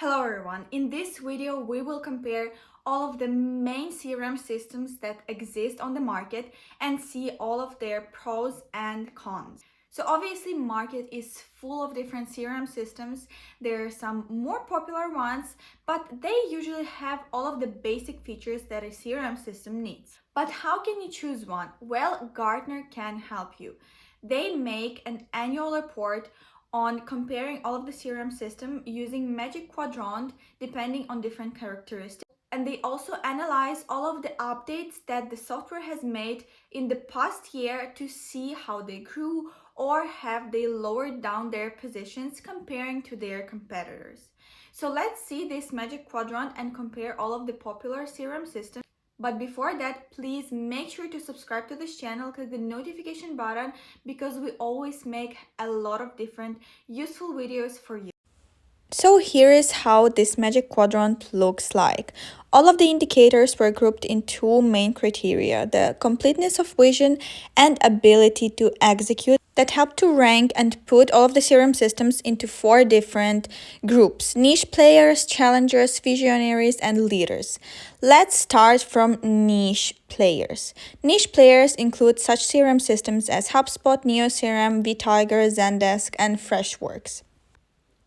Hello everyone, in this video we will compare all of the main CRM systems that exist on the market and see all of their pros and cons. So obviously market is full of different CRM systems. There are some more popular ones, but they usually have all of the basic features that a CRM system needs. But how can you choose one? Well, Gartner can help you. They make an annual report on comparing all of the CRM system using Magic Quadrant depending on different characteristics. And they also analyze all of the updates that the software has made in the past year to see how they grew or have they lowered down their positions comparing to their competitors. So let's see this Magic Quadrant and compare all of the popular CRM systems. But before that, please make sure to subscribe to this channel, click the notification button because we always make a lot of different useful videos for you. So here is how this Magic Quadrant looks like. All of the indicators were grouped in two main criteria, the completeness of vision and ability to execute, that help to rank and put all of the CRM systems into four different groups: niche players, challengers, visionaries, and leaders. Let's start from niche players. Niche players include such CRM systems as Hubspot, Neocrm, Vtiger, Zendesk, and Freshworks.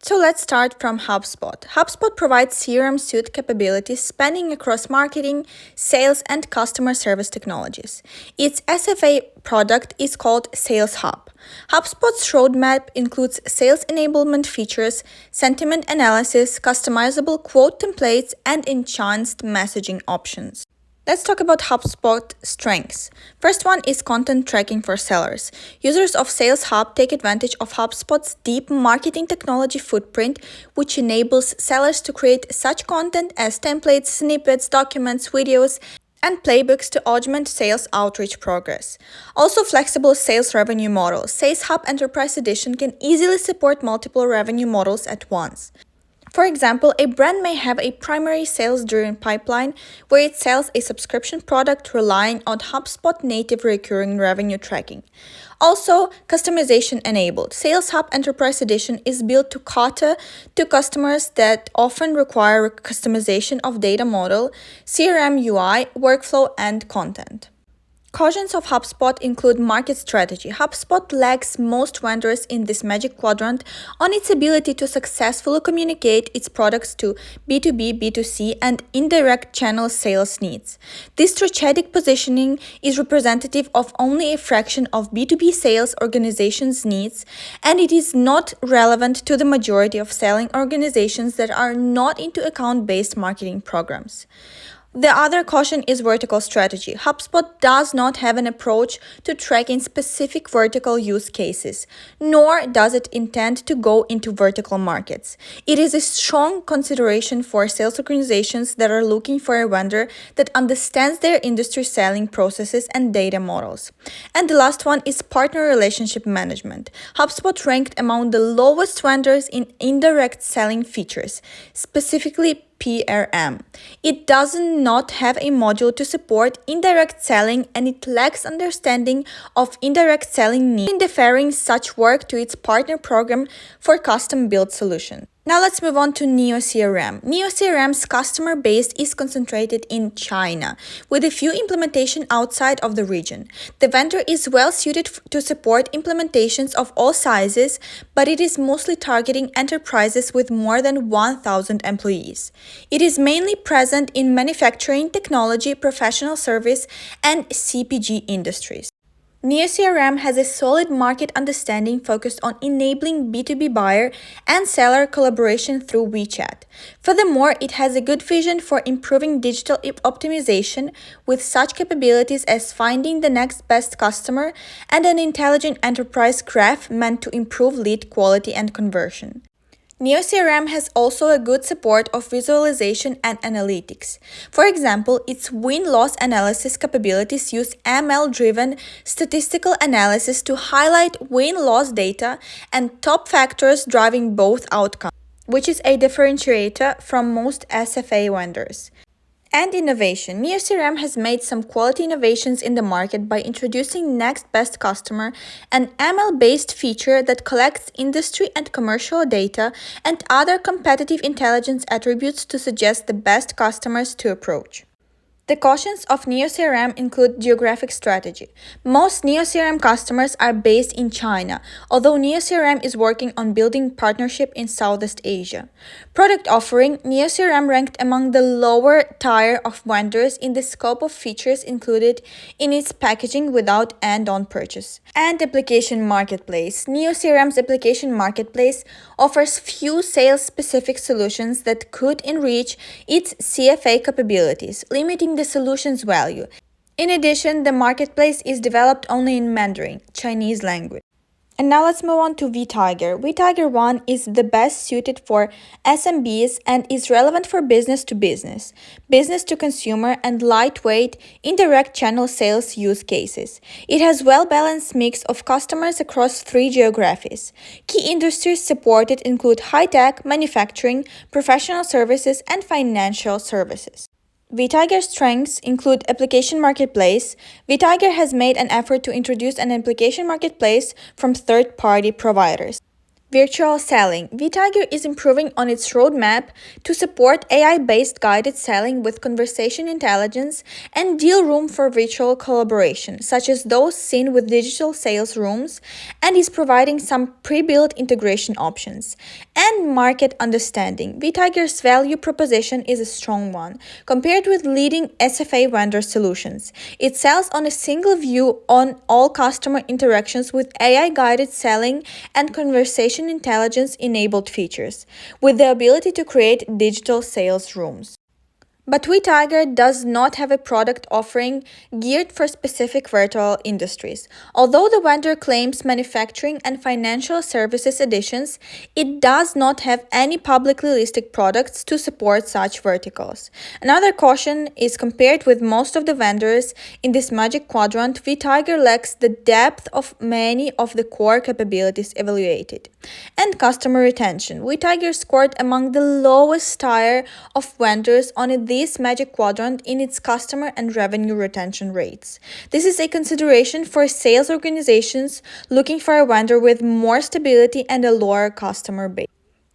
So let's start from HubSpot. HubSpot provides CRM suite capabilities spanning across marketing, sales, and customer service technologies. Its SFA product is called Sales Hub. HubSpot's roadmap includes sales enablement features, sentiment analysis, customizable quote templates, and enhanced messaging options. Let's talk about HubSpot strengths. First one is content tracking for sellers. Users of Sales Hub take advantage of HubSpot's deep marketing technology footprint, which enables sellers to create such content as templates, snippets, documents, videos, and playbooks to augment sales outreach progress. Also, flexible sales revenue models. Sales Hub Enterprise Edition can easily support multiple revenue models at once. For example, a brand may have a primary sales-driven pipeline where it sells a subscription product relying on HubSpot native recurring revenue tracking. Also, customization enabled. Sales Hub Enterprise Edition is built to cater to customers that often require customization of data model, CRM UI, workflow, and content. Cautions of HubSpot include market strategy. HubSpot lags most vendors in this Magic Quadrant on its ability to successfully communicate its products to B2B, B2C, and indirect channel sales needs. This strategic positioning is representative of only a fraction of B2B sales organizations' needs, and it is not relevant to the majority of selling organizations that are not into account-based marketing programs. The other caution is vertical strategy. HubSpot does not have an approach to tracking specific vertical use cases, nor does it intend to go into vertical markets. It is a strong consideration for sales organizations that are looking for a vendor that understands their industry selling processes and data models. And the last one is partner relationship management. HubSpot ranked among the lowest vendors in indirect selling features, specifically CRM. It does not have a module to support indirect selling, and it lacks understanding of indirect selling needs, deferring such work to its partner program for custom-built solutions. Now let's move on to Neocrm. Neocrm's customer base is concentrated in China, with a few implementations outside of the region. The vendor is well suited to support implementations of all sizes, but it is mostly targeting enterprises with more than 1,000 employees. It is mainly present in manufacturing, technology, professional service, and CPG industries. Neocrm has a solid market understanding focused on enabling B2B buyer and seller collaboration through WeChat. Furthermore, it has a good vision for improving digital optimization with such capabilities as finding the next best customer and an intelligent enterprise graph meant to improve lead quality and conversion. Neocrm has also a good support of visualization and analytics. For example, its win-loss analysis capabilities use ML-driven statistical analysis to highlight win-loss data and top factors driving both outcomes, which is a differentiator from most SFA vendors. And innovation. Neocrm has made some quality innovations in the market by introducing Next Best Customer, an ML-based feature that collects industry and commercial data and other competitive intelligence attributes to suggest the best customers to approach. The cautions of Neocrm include geographic strategy. Most Neocrm customers are based in China, although Neocrm is working on building partnership in Southeast Asia. Product offering. Neocrm ranked among the lower tier of vendors in the scope of features included in its packaging without add-on purchase. And application marketplace. Neocrm's application marketplace offers few sales-specific solutions that could enrich its CFA capabilities, limiting the solution's value. In addition, the marketplace is developed only in Mandarin, Chinese language. And now let's move on to Vtiger. Vtiger 1 is the best suited for SMBs and is relevant for business to consumer, and lightweight, indirect channel sales use cases. It has well-balanced mix of customers across 3 geographies. Key industries supported include high-tech, manufacturing, professional services, and financial services. Vtiger's strengths include application marketplace. Vtiger has made an effort to introduce an application marketplace from third-party providers. Virtual selling. Vtiger is improving on its roadmap to support AI-based guided selling with conversation intelligence and deal room for virtual collaboration, such as those seen with digital sales rooms, and is providing some pre-built integration options. And market understanding. Vtiger's value proposition is a strong one, compared with leading SFA vendor solutions. It sells on a single view on all customer interactions with AI-guided selling and conversation intelligence-enabled features, with the ability to create digital sales rooms. But Vtiger does not have a product offering geared for specific vertical industries. Although the vendor claims manufacturing and financial services editions, it does not have any publicly listed products to support such verticals. Another caution is compared with most of the vendors in this Magic Quadrant, Vtiger lacks the depth of many of the core capabilities evaluated. And customer retention. Vtiger scored among the lowest tier of vendors on this Magic Quadrant in its customer and revenue retention rates. This is a consideration for sales organizations looking for a vendor with more stability and a lower customer base.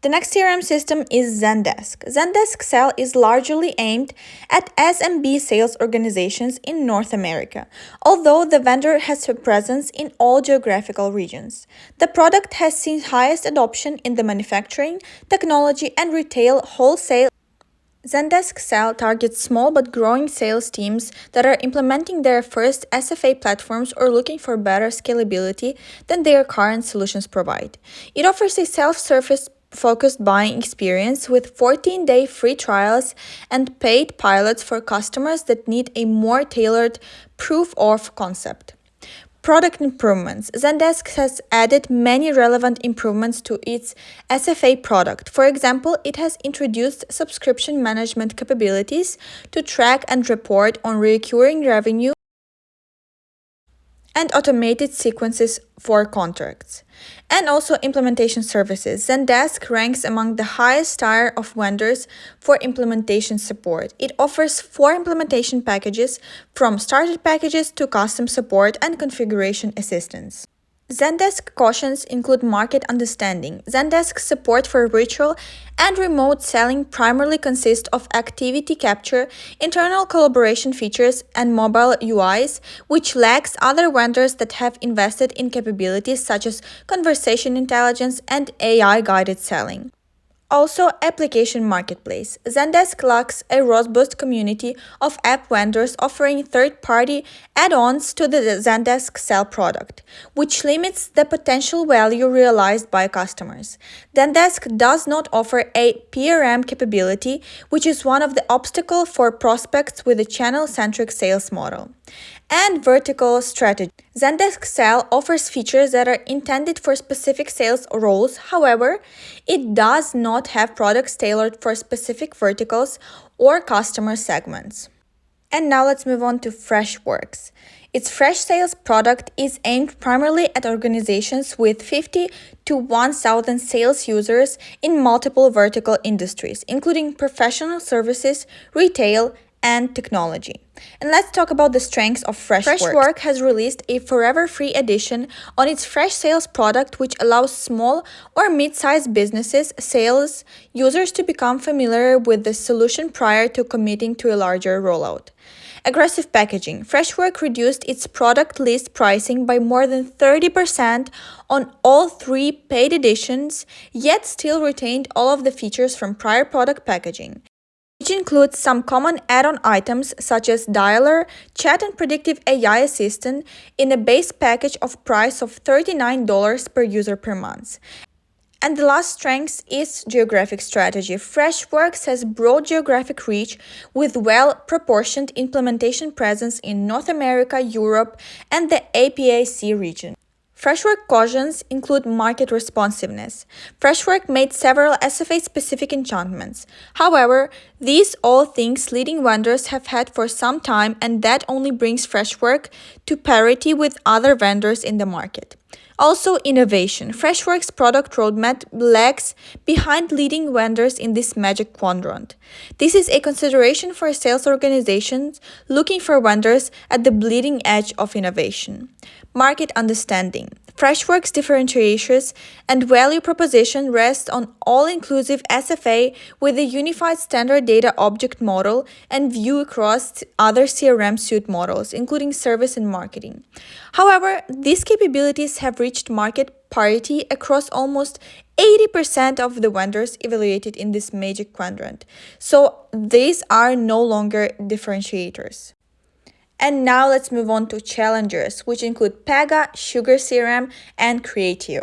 The next CRM system is Zendesk. Zendesk Sell is largely aimed at SMB sales organizations in North America, although the vendor has a presence in all geographical regions. The product has seen highest adoption in the manufacturing, technology, and retail wholesale. Zendesk Sell targets small but growing sales teams that are implementing their first SFA platforms or looking for better scalability than their current solutions provide. It offers a self-service focused buying experience with 14-day free trials and paid pilots for customers that need a more tailored proof of concept. Product improvements. Zendesk has added many relevant improvements to its SFA product. For example, it has introduced subscription management capabilities to track and report on recurring revenue and automated sequences for contracts. And also implementation services. Zendesk ranks among the highest tier of vendors for implementation support. It offers 4 implementation packages, from starter packages to custom support and configuration assistance. Zendesk cautions include market understanding. Zendesk support for virtual and remote selling primarily consists of activity capture, internal collaboration features, and mobile UIs, which lacks other vendors that have invested in capabilities such as conversation intelligence and AI-guided selling. Also, application marketplace. Zendesk lacks a robust community of app vendors offering third-party add-ons to the Zendesk Sell product, which limits the potential value realized by customers. Zendesk does not offer a PRM capability, which is one of the obstacles for prospects with a channel-centric sales model. And vertical strategy. Zendesk Sell offers features that are intended for specific sales roles. However, it does not have products tailored for specific verticals or customer segments. And now let's move on to Freshworks. Its Fresh Sales product is aimed primarily at organizations with 50 to 1,000 sales users in multiple vertical industries, including professional services, retail, and technology. And let's talk about the strengths of Freshworks. Freshworks has released a forever free edition on its Fresh Sales product, which allows small or mid-sized businesses sales users to become familiar with the solution prior to committing to a larger rollout. Aggressive packaging. Freshworks reduced its product list pricing by more than 30% on all 3 paid editions, yet still retained all of the features from prior product packaging, which includes some common add-on items such as dialer, chat and predictive AI assistant in a base package of price of $39 per user per month. And the last strength is geographic strategy. Freshworks has broad geographic reach with well-proportioned implementation presence in North America, Europe, and the APAC region. Freshworks cautions include market responsiveness. Freshworks made several SFA-specific enchantments. However, these all things leading vendors have had for some time, and that only brings Freshworks to parity with other vendors in the market. Also, innovation. Freshworks' product roadmap lags behind leading vendors in this magic quadrant. This is a consideration for sales organizations looking for vendors at the bleeding edge of innovation. Market understanding. Freshworks' differentiators and value proposition rest on all-inclusive SFA with a unified standard data object model and view across other CRM suite models, including service and marketing. However, these capabilities have reached market parity across almost 80% of the vendors evaluated in this magic quadrant. So these are no longer differentiators. And now let's move on to challengers, which include Pega, SugarCRM, and Creatio.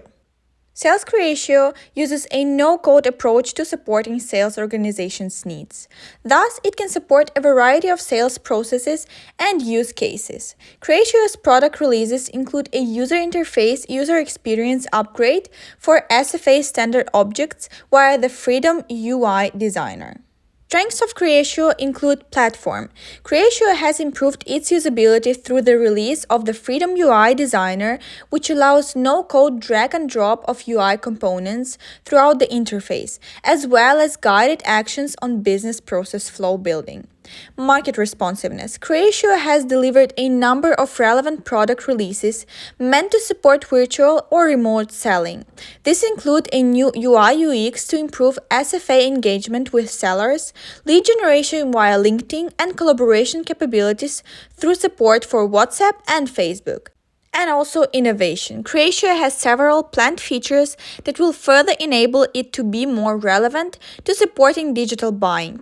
Sales Creatio uses a no-code approach to supporting sales organizations' needs. Thus, it can support a variety of sales processes and use cases. Creatio's product releases include a user interface user experience upgrade for SFA standard objects via the Freedom UI Designer. Strengths of Creatio include platform. Creatio has improved its usability through the release of the Freedom UI Designer, which allows no-code drag and drop of UI components throughout the interface, as well as guided actions on business process flow building. Market responsiveness. Creatio has delivered a number of relevant product releases meant to support virtual or remote selling. This includes a new UI UX to improve SFA engagement with sellers, lead generation via LinkedIn, and collaboration capabilities through support for WhatsApp and Facebook. And also innovation. Creatio has several planned features that will further enable it to be more relevant to supporting digital buying.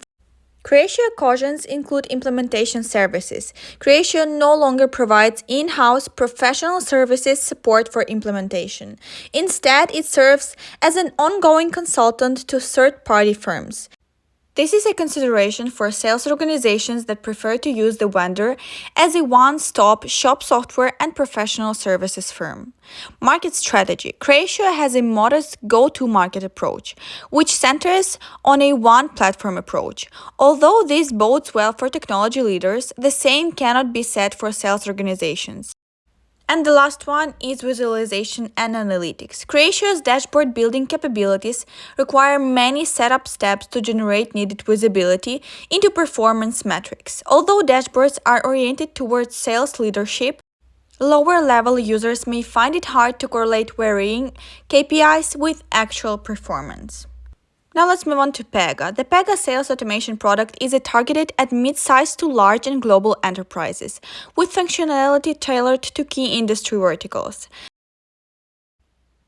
Creatio cautions include implementation services. Creatio no longer provides in-house professional services support for implementation. Instead, it serves as an ongoing consultant to third-party firms. This is a consideration for sales organizations that prefer to use the vendor as a one-stop shop software and professional services firm. Market strategy. Creatio has a modest go-to-market approach, which centers on a one-platform approach. Although this bodes well for technology leaders, the same cannot be said for sales organizations. And the last one is visualization and analytics. Creatio's dashboard building capabilities require many setup steps to generate needed visibility into performance metrics. Although dashboards are oriented towards sales leadership, lower-level users may find it hard to correlate varying KPIs with actual performance. Now let's move on to Pega. The Pega sales automation product is targeted at mid-sized to large and global enterprises, with functionality tailored to key industry verticals.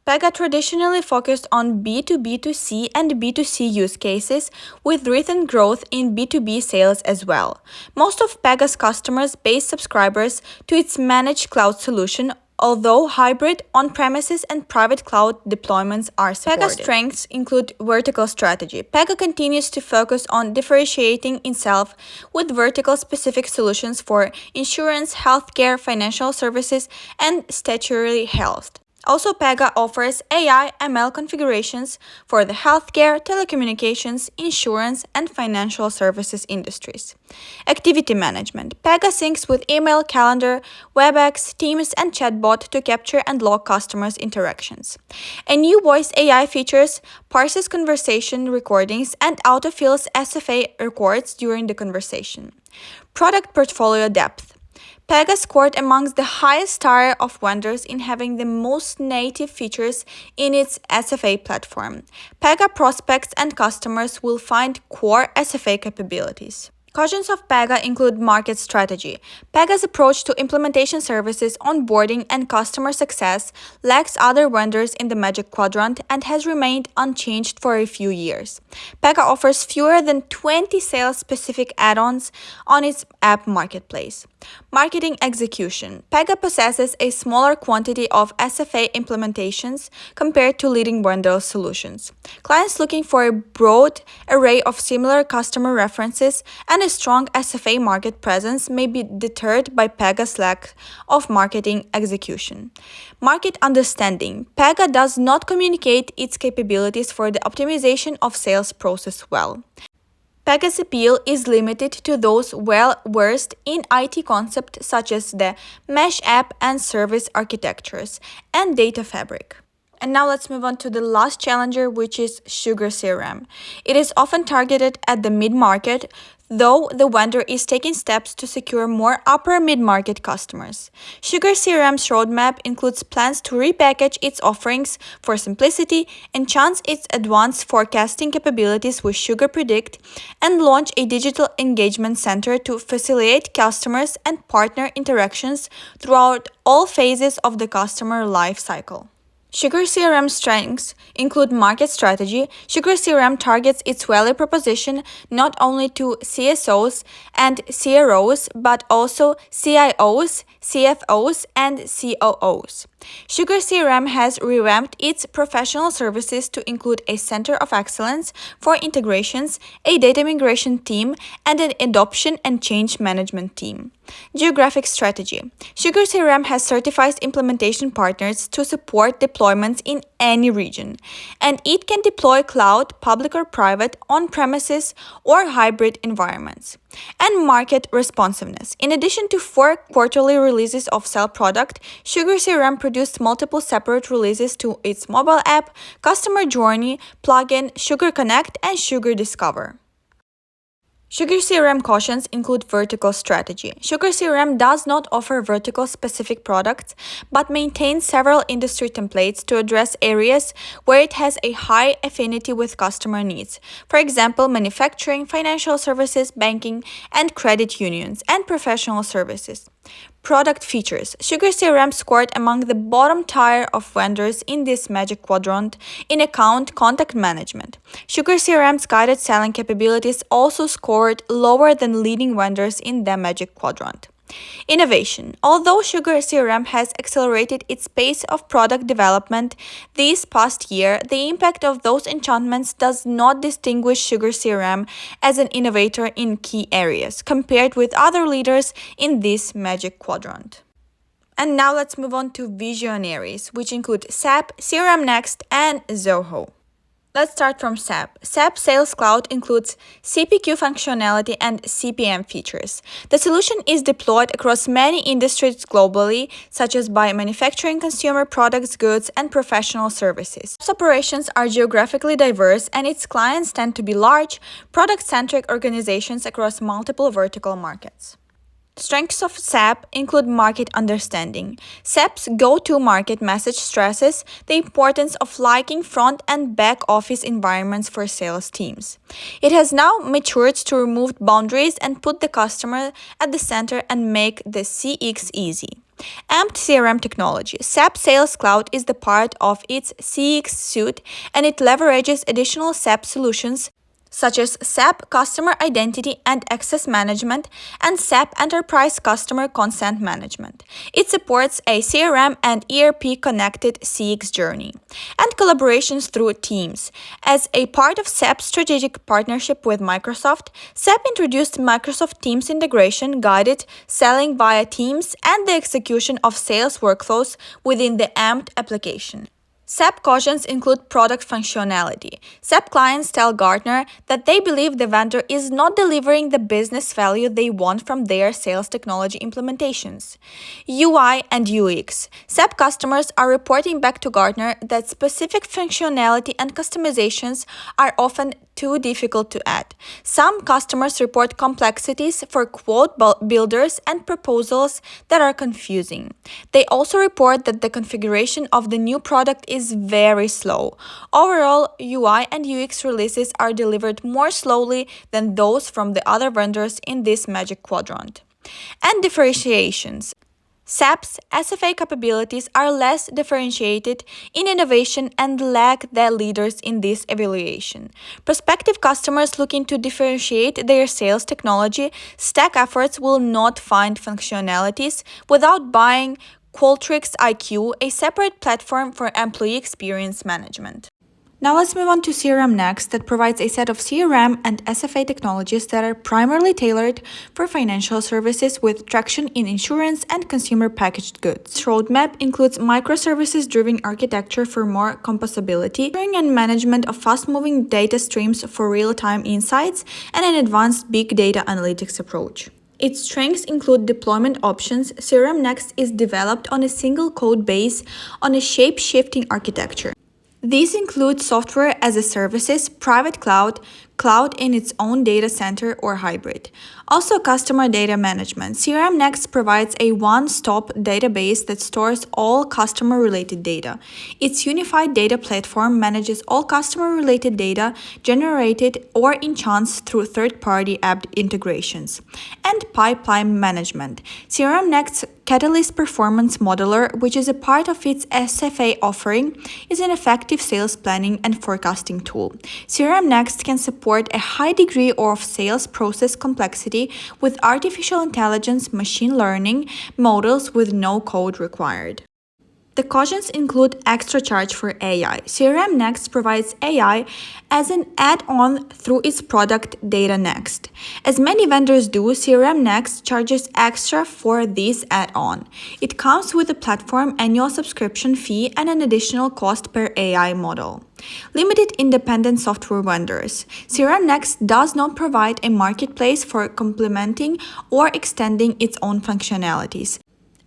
Pega traditionally focused on B2B2C and B2C use cases, with recent growth in B2B sales as well. Most of Pega's customers base subscribers to its managed cloud solution, although hybrid, on-premises, and private cloud deployments are supported. Pega's strengths include vertical strategy. Pega continues to focus on differentiating itself with vertical-specific solutions for insurance, healthcare, financial services, and statutory health. Also, Pega offers AI ML configurations for the healthcare, telecommunications, insurance, and financial services industries. Activity management. Pega syncs with email, calendar, WebEx, Teams, and chatbot to capture and log customers' interactions. A new voice AI features parses conversation recordings and autofills SFA records during the conversation. Product portfolio depth. Pega scored amongst the highest tier of vendors in having the most native features in its SFA platform. Pega prospects and customers will find core SFA capabilities. Cautions of Pega include market strategy. Pega's approach to implementation services, onboarding, and customer success lacks other vendors in the Magic Quadrant and has remained unchanged for a few years. Pega offers fewer than 20 sales-specific add-ons on its app marketplace. Marketing execution. Pega possesses a smaller quantity of SFA implementations compared to leading vendor solutions. Clients looking for a broad array of similar customer references and a strong SFA market presence may be deterred by Pega's lack of marketing execution. Market understanding. Pega does not communicate its capabilities for the optimization of sales process well. Pega's appeal is limited to those well-versed in IT concepts such as the mesh app and service architectures and data fabric. And now let's move on to the last challenger, which is SugarCRM. It is often targeted at the mid-market, though the vendor is taking steps to secure more upper mid-market customers. SugarCRM's roadmap includes plans to repackage its offerings for simplicity, enhance its advanced forecasting capabilities with Sugar Predict, and launch a digital engagement center to facilitate customers and partner interactions throughout all phases of the customer life cycle. SugarCRM strengths include market strategy. SugarCRM targets its value proposition not only to CSOs and CROs, but also CIOs, CFOs, and COOs. SugarCRM has revamped its professional services to include a center of excellence for integrations, a data migration team, and an adoption and change management team. Geographic strategy. SugarCRM has certified implementation partners to support deployments in any region, and it can deploy cloud, public or private, on-premises, or hybrid environments. And market responsiveness. In addition to 4 quarterly releases of Sell product, SugarCRM produced multiple separate releases to its mobile app, customer journey, plugin, Sugar Connect, and Sugar Discover. SugarCRM cautions include vertical strategy. SugarCRM does not offer vertical-specific products, but maintains several industry templates to address areas where it has a high affinity with customer needs. For example, manufacturing, financial services, banking, and credit unions, and professional services. Product features. SugarCRM scored among the bottom tier of vendors in this Magic Quadrant in account contact management. SugarCRM's guided selling capabilities also scored lower than leading vendors in the Magic Quadrant. Innovation. Although SugarCRM has accelerated its pace of product development this past year, the impact of those enhancements does not distinguish SugarCRM as an innovator in key areas, compared with other leaders in this Magic Quadrant. And now let's move on to visionaries, which include SAP, CRMNext, and Zoho. Let's start from SAP. SAP Sales Cloud includes CPQ functionality and CPM features. The solution is deployed across many industries globally, such as by manufacturing, consumer products, goods, and professional services. SAP's operations are geographically diverse, and its clients tend to be large, product-centric organizations across multiple vertical markets. Strengths of SAP include market understanding. SAP's go-to-market message stresses the importance of liking front and back office environments for sales teams. It has now matured to remove boundaries and put the customer at the center and make the CX easy. Amped CRM technology. SAP Sales Cloud is the part of its CX suite, and it leverages additional SAP solutions such as SAP Customer Identity and Access Management and SAP Enterprise Customer Consent Management. It supports a CRM and ERP connected CX journey and collaborations through Teams. As a part of SAP's strategic partnership with Microsoft, SAP introduced Microsoft Teams integration, guided selling via Teams, and the execution of sales workflows within the AMPed application. SAP cautions include product functionality. SAP clients tell Gartner that they believe the vendor is not delivering the business value they want from their sales technology implementations. UI and UX. SAP customers are reporting back to Gartner that specific functionality and customizations are often too difficult to add. Some customers report complexities for quote builders and proposals that are confusing. They also report that the configuration of the new product is very slow. Overall, UI and UX releases are delivered more slowly than those from the other vendors in this Magic Quadrant. And differentiations. SAP's SFA capabilities are less differentiated in innovation and lack the leaders in this evaluation. Prospective customers looking to differentiate their sales technology stack efforts will not find functionalities without buying Qualtrics IQ, a separate platform for employee experience management. Now let's move on to CRMNext, that provides a set of CRM and SFA technologies that are primarily tailored for financial services with traction in insurance and consumer packaged goods. Its roadmap includes microservices-driven architecture for more composability, sharing and management of fast-moving data streams for real-time insights, and an advanced big data analytics approach. Its strengths include deployment options. CRMNext is developed on a single code base on a shape-shifting architecture. These include software as a services, private cloud, cloud in its own data center, or hybrid. Also, customer data management. CRMNext provides a one-stop database that stores all customer-related data. Its unified data platform manages all customer-related data generated or enhanced through third-party app integrations. And pipeline management. CRMNext's Catalyst Performance Modeler, which is a part of its SFA offering, is an effective sales planning and forecasting tool. CRMNext can support a high degree of sales process complexity with artificial intelligence machine learning models with no code required. The cautions include extra charge for AI. CRMNext provides AI as an add-on through its product DataNext. As many vendors do, CRMNext charges extra for this add-on. It comes with a platform annual subscription fee and an additional cost per AI model. Limited independent software vendors. CRMNext does not provide a marketplace for complementing or extending its own functionalities.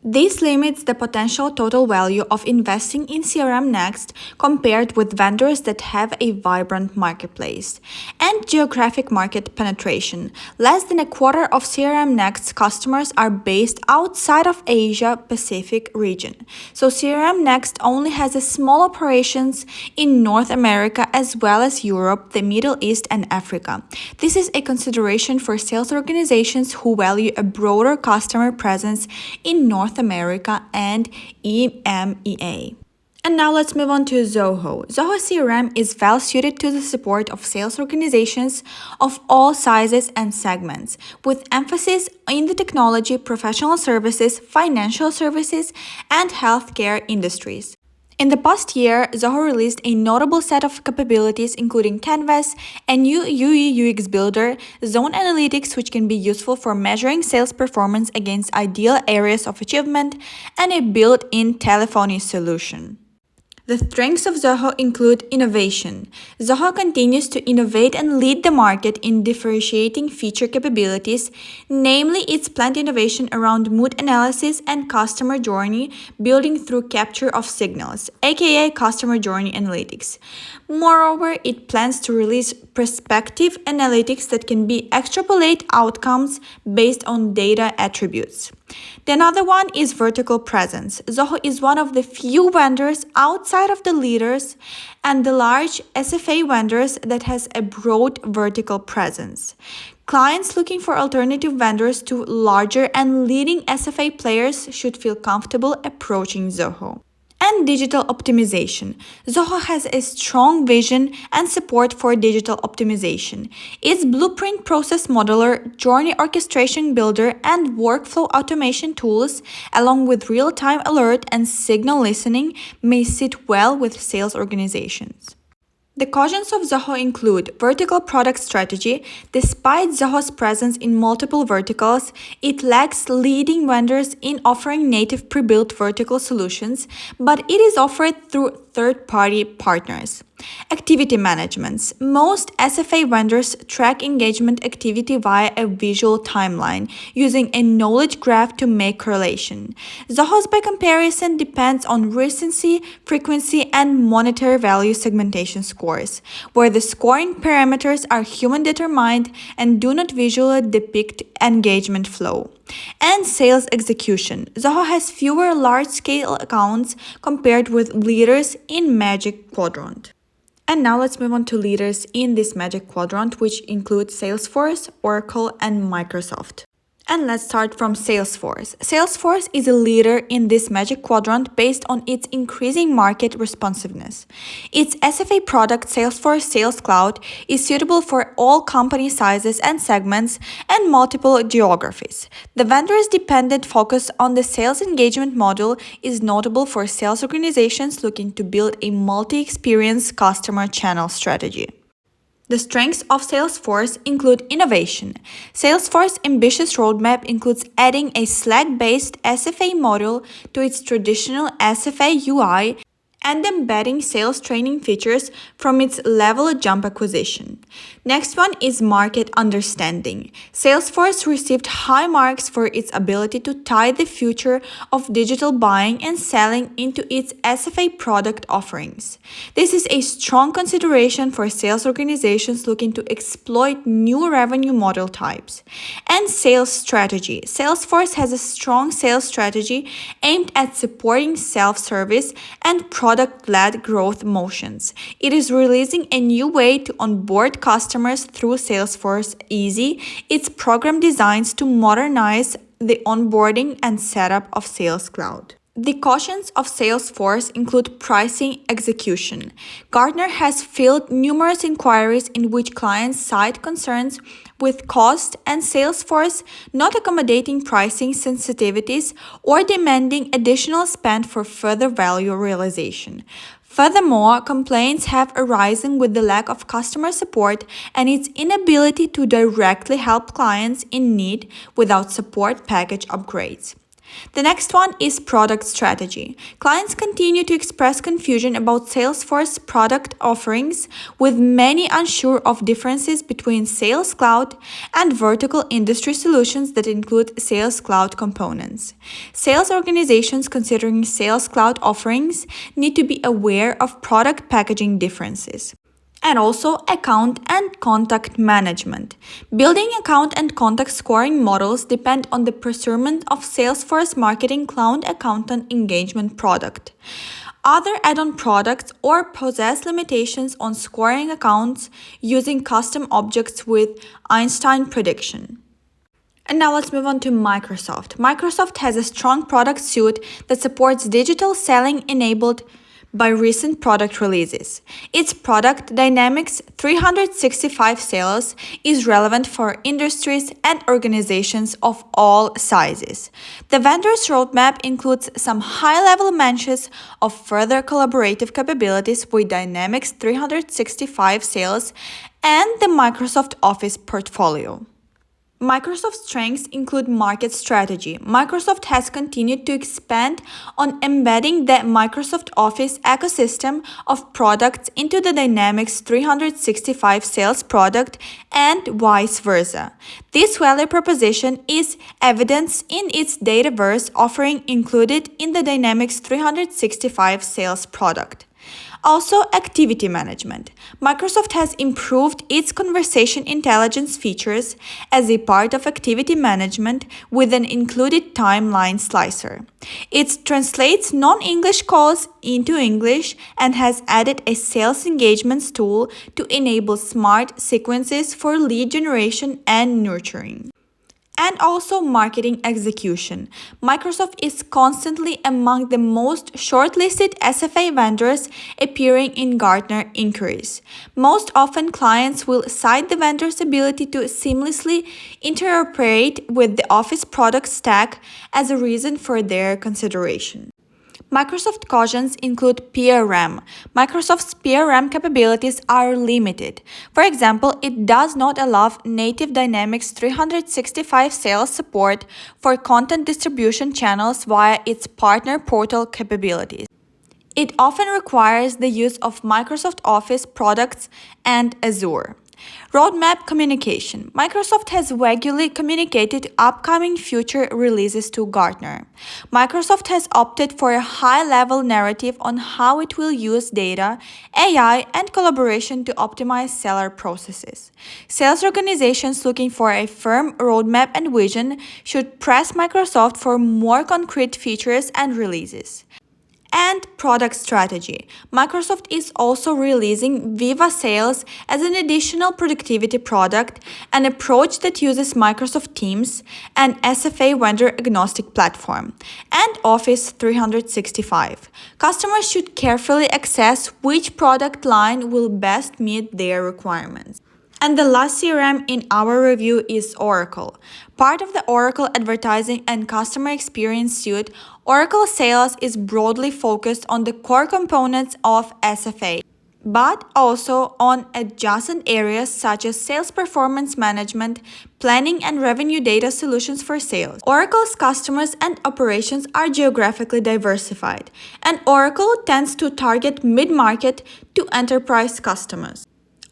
This limits the potential total value of investing in CRMNext compared with vendors that have a vibrant marketplace. And geographic market penetration. Less than a quarter of CRMNext's customers are based outside of Asia-Pacific region. So CRMNext only has a small operations in North America as well as Europe, the Middle East, and Africa. This is a consideration for sales organizations who value a broader customer presence in North America and EMEA. And now let's move on to Zoho. Zoho CRM is well suited to the support of sales organizations of all sizes and segments, with emphasis in the technology, professional services, financial services, and healthcare industries. In the past year, Zoho released a notable set of capabilities including Canvas, a new UI/UX builder, zone analytics, which can be useful for measuring sales performance against ideal areas of achievement, and a built-in telephony solution. The strengths of Zoho include innovation. Zoho continues to innovate and lead the market in differentiating feature capabilities, namely its planned innovation around mood analysis and customer journey building through capture of signals, aka customer journey analytics. Moreover, it plans to release prospective analytics that can be extrapolate outcomes based on data attributes. The another one is vertical presence. Zoho is one of the few vendors outside of the leaders and the large SFA vendors that has a broad vertical presence. Clients looking for alternative vendors to larger and leading SFA players should feel comfortable approaching Zoho. And digital optimization. Zoho has a strong vision and support for digital optimization. Its blueprint process modeler, journey orchestration builder, and workflow automation tools, along with real-time alert and signal listening, may sit well with sales organizations. The cautions of Zoho include vertical product strategy. Despite Zoho's presence in multiple verticals, it lacks leading vendors in offering native pre-built vertical solutions, but it is offered through third-party partners. Activity managements. Most SFA vendors track engagement activity via a visual timeline, using a knowledge graph to make correlation. Zoho's, by comparison, depends on recency, frequency, and monetary value segmentation scores, where the scoring parameters are human-determined and do not visually depict engagement flow. And sales execution. Zoho has fewer large-scale accounts compared with leaders in Magic Quadrant. And now let's move on to leaders in this Magic Quadrant, which include Salesforce, Oracle, and Microsoft. And let's start from Salesforce. Salesforce is a leader in this Magic Quadrant based on its increasing market responsiveness. Its SFA product, Salesforce Sales Cloud, is suitable for all company sizes and segments and multiple geographies. The vendor's dependent focus on the sales engagement model is notable for sales organizations looking to build a multi-experience customer channel strategy. The strengths of Salesforce include innovation. Salesforce's ambitious roadmap includes adding a Slack-based SFA module to its traditional SFA UI and embedding sales training features from its Level Jump acquisition. Next one is market understanding. Salesforce received high marks for its ability to tie the future of digital buying and selling into its SFA product offerings. This is a strong consideration for sales organizations looking to exploit new revenue model types. And sales strategy. Salesforce has a strong sales strategy aimed at supporting self-service and product-led growth motions. It is releasing a new way to onboard customers through Salesforce Easy, its program designs to modernize the onboarding and setup of Sales Cloud. The cautions of Salesforce include pricing execution. Gartner has fielded numerous inquiries in which clients cite concerns with cost and Salesforce not accommodating pricing sensitivities or demanding additional spend for further value realization. Furthermore, complaints have arisen with the lack of customer support and its inability to directly help clients in need without support package upgrades. The next one is product strategy. Clients continue to express confusion about Salesforce product offerings, with many unsure of differences between Sales Cloud and vertical industry solutions that include Sales Cloud components. Sales organizations considering Sales Cloud offerings need to be aware of product packaging differences. And also account and contact management. Building account and contact scoring models depend on the procurement of Salesforce Marketing Cloud Accountant Engagement product. Other add-on products or possess limitations on scoring accounts using custom objects with Einstein prediction. And now let's move on to Microsoft. Microsoft has a strong product suite that supports digital selling enabled by recent product releases. Its product, Dynamics 365 Sales, is relevant for industries and organizations of all sizes. The vendor's roadmap includes some high-level mentions of further collaborative capabilities with Dynamics 365 Sales and the Microsoft Office portfolio. Microsoft's strengths include market strategy. Microsoft has continued to expand on embedding the Microsoft Office ecosystem of products into the Dynamics 365 Sales product and vice versa. This value proposition is evidenced in its Dataverse offering included in the Dynamics 365 Sales product. Also, activity management. Microsoft has improved its conversation intelligence features as a part of activity management with an included timeline slicer. It translates non-English calls into English and has added a sales engagements tool to enable smart sequences for lead generation and nurturing. And also marketing execution. Microsoft is constantly among the most shortlisted SFA vendors appearing in Gartner inquiries. Most often, clients will cite the vendor's ability to seamlessly interoperate with the Office product stack as a reason for their consideration. Microsoft cautions include PRM. Microsoft's PRM capabilities are limited. For example, it does not allow native Dynamics 365 sales support for content distribution channels via its partner portal capabilities. It often requires the use of Microsoft Office products and Azure. Roadmap communication. Microsoft has regularly communicated upcoming future releases to Gartner. Microsoft has opted for a high-level narrative on how it will use data, AI, and collaboration to optimize seller processes. Sales organizations looking for a firm roadmap and vision should press Microsoft for more concrete features and releases. And product strategy. Microsoft is also releasing Viva Sales as an additional productivity product, an approach that uses Microsoft Teams, an SFA vendor agnostic platform, and Office 365. Customers should carefully assess which product line will best meet their requirements. And the last CRM in our review is Oracle. Part of the Oracle Advertising and Customer Experience Suite, Oracle Sales is broadly focused on the core components of SFA, but also on adjacent areas such as sales performance management, planning, and revenue data solutions for sales. Oracle's customers and operations are geographically diversified, and Oracle tends to target mid-market to enterprise customers.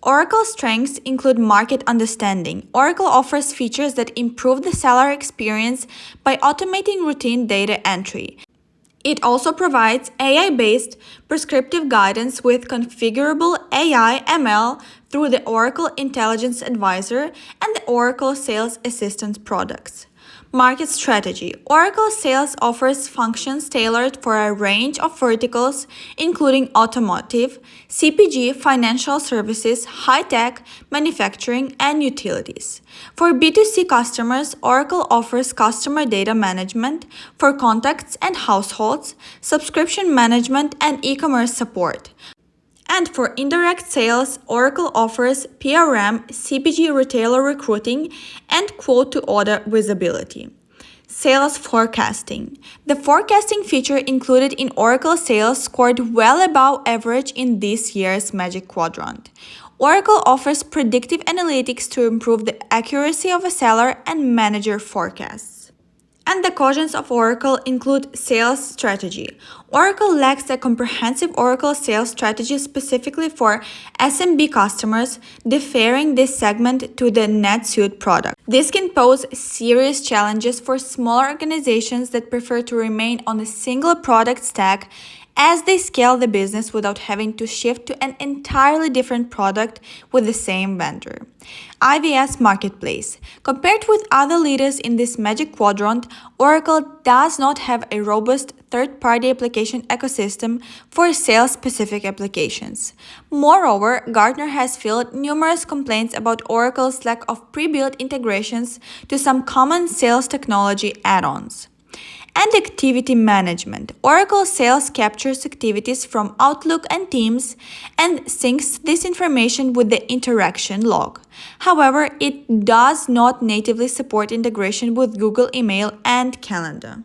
Oracle's strengths include market understanding. Oracle offers features that improve the seller experience by automating routine data entry. It also provides AI-based prescriptive guidance with configurable AI ML through the Oracle Intelligence Advisor and the Oracle Sales Assistant products. Market strategy. Oracle Sales offers functions tailored for a range of verticals, including automotive, CPG, financial services, high-tech, manufacturing, and utilities. For B2C customers, Oracle offers customer data management for contacts and households, subscription management, and e-commerce support. And for indirect sales, Oracle offers PRM, CPG retailer recruiting, and quote-to-order visibility. Sales forecasting. The forecasting feature included in Oracle Sales scored well above average in this year's Magic Quadrant. Oracle offers predictive analytics to improve the accuracy of a seller and manager forecasts. And the cautions of Oracle include sales strategy. Oracle lacks a comprehensive Oracle sales strategy specifically for SMB customers, deferring this segment to the NetSuite product. This can pose serious challenges for smaller organizations that prefer to remain on a single product stack as they scale the business without having to shift to an entirely different product with the same vendor. IVS Marketplace. Compared with other leaders in this Magic Quadrant, Oracle does not have a robust third-party application ecosystem for sales-specific applications. Moreover, Gartner has fielded numerous complaints about Oracle's lack of pre-built integrations to some common sales technology add-ons. And activity management. Oracle Sales captures activities from Outlook and Teams and syncs this information with the interaction log. However, it does not natively support integration with Google Email and Calendar.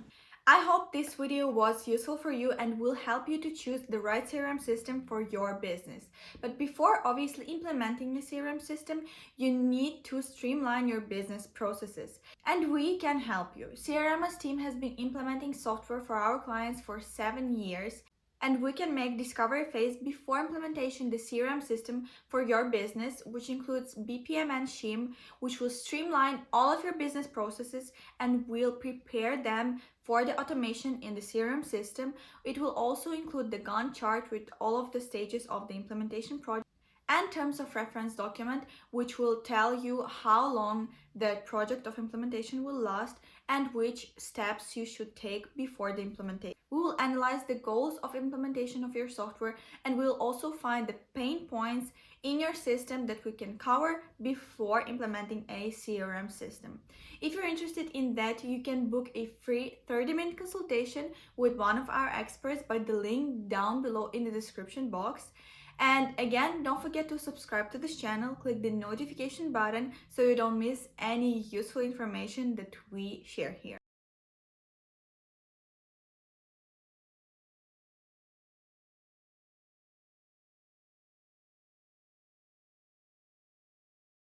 I hope this video was useful for you and will help you to choose the right CRM system for your business. But before obviously implementing a CRM system, you need to streamline your business processes. And we can help you. CRMOZ team has been implementing software for our clients for 7 years. And we can make discovery phase before implementation the CRM system for your business, which includes BPM and SHIM, which will streamline all of your business processes and will prepare them for the automation in the CRM system. It will also include the Gantt chart with all of the stages of the implementation project and terms of reference document, which will tell you how long the project of implementation will last and which steps you should take before the implementation. We will analyze the goals of implementation of your software, and we'll also find the pain points in your system that we can cover before implementing a CRM system. If you're interested in that, you can book a free 30-minute consultation with one of our experts by the link down below in the description box. And again, don't forget to subscribe to this channel, click the notification button so you don't miss any useful information that we share here.